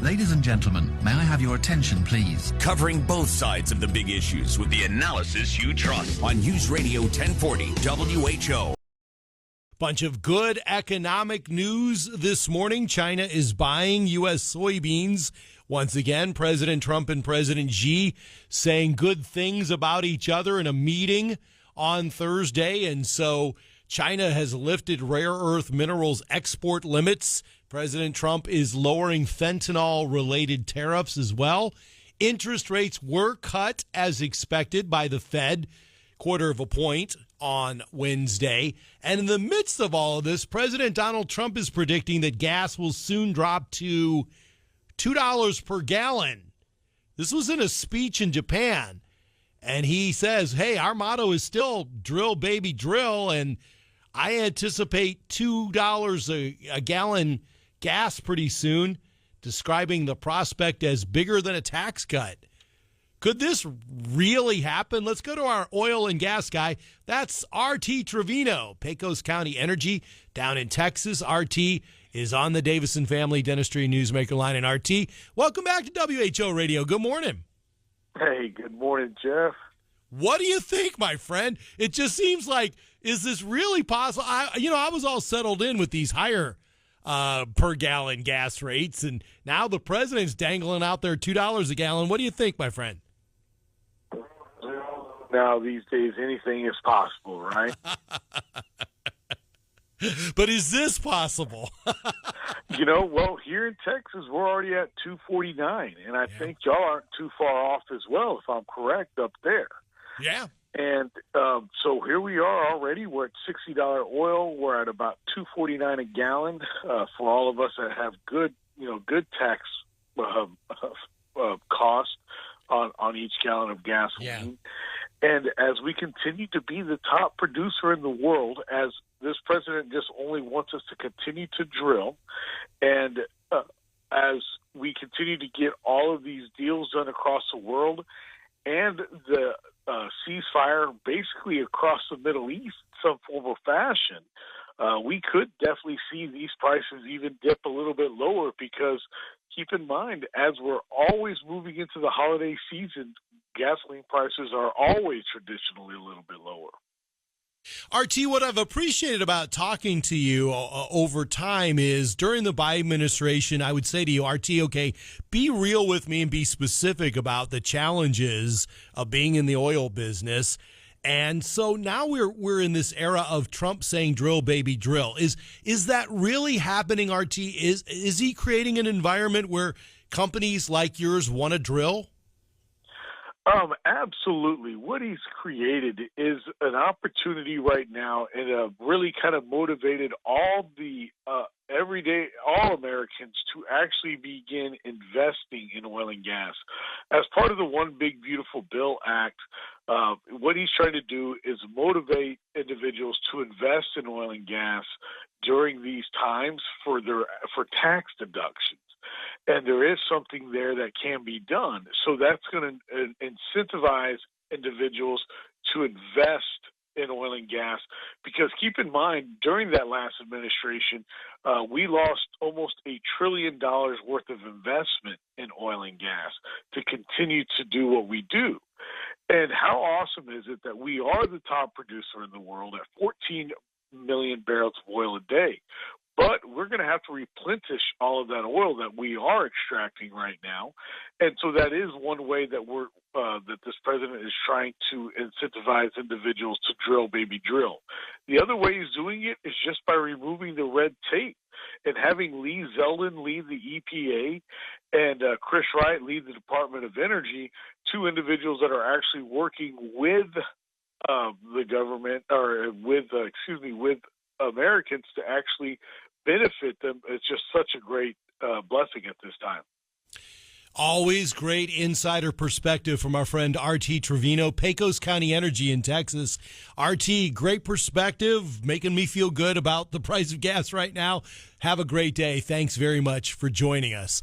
Ladies and gentlemen, may I have your attention, please? Covering both sides of the big issues with the analysis you trust on News Radio 1040 WHO. Bunch of good economic news this morning. China is buying U.S. soybeans. Once again, President Trump and President Xi saying good things about each other in a meeting on Thursday. And so China has lifted rare earth minerals export limits. President Trump is lowering fentanyl-related tariffs as well. Interest rates were cut as expected by the Fed, 0.25 point on Wednesday. And in the midst of all of this, President Donald Trump is predicting that gas will soon drop to $2 per gallon. This was in a speech in Japan. And he says, hey, our motto is still drill, baby, drill. And I anticipate $2 a gallon gas pretty soon, describing the prospect as bigger than a tax cut. Could this really happen? Let's go to our oil and gas guy. That's RT Trevino, Pecos County Energy down in Texas. RT is on the Davison Family Dentistry Newsmaker line. And RT, welcome back to WHO Radio. Good morning. Hey, good morning, Jeff. What do you think, my friend? It just seems like, is this really possible? I was all settled in with these higher per gallon gas rates, and now the president's dangling out there $2 a gallon. What do you think, my friend? Now, these days, anything is possible, right? But is this possible? Well, here in Texas, we're already at $2.49, and I think y'all aren't too far off as well, if I'm correct, up there. Yeah. And so here we are already. We're at $60 oil. We're at about $2.49 a gallon for all of us that have good tax cost on each gallon of gasoline. Yeah. And as we continue to be the top producer in the world, as this president just only wants us to continue to drill, and as we continue to get all of these deals done across the world, and the ceasefire basically across the Middle East, some form or fashion, we could definitely see these prices even dip a little bit lower, because keep in mind, as we're always moving into the holiday season, gasoline prices are always traditionally a little bit lower. RT, what I've appreciated about talking to you over time is during the Biden administration, I would say to you, RT, okay, be real with me and be specific about the challenges of being in the oil business. And so now we're in this era of Trump saying drill, baby, drill. Is that really happening, RT? Is he creating an environment where companies like yours want to drill? Absolutely. What he's created is an opportunity right now, and really kind of motivated all the all Americans to actually begin investing in oil and gas. As part of the One Big Beautiful Bill Act, what he's trying to do is motivate individuals to invest in oil and gas during these times for tax deductions. And there is something there that can be done. So that's going to incentivize individuals to invest in oil and gas, because keep in mind, during that last administration, we lost almost $1 trillion worth of investment in oil and gas to continue to do what we do. And how awesome is it that we are the top producer in the world at 14 million barrels of oil a day? But we're going to have to replenish all of that oil that we are extracting right now, and so that is one way that that this president is trying to incentivize individuals to drill, baby, drill. The other way he's doing it is just by removing the red tape and having Lee Zeldin lead the EPA and Chris Wright lead the Department of Energy, two individuals that are actually working with the government, or with Americans to actually benefit them. It's just such a great blessing at this time. Always great insider perspective from our friend RT Trevino, Pecos County Energy in Texas. RT, great perspective, making me feel good about the price of gas right now. Have a great day. Thanks very much for joining us.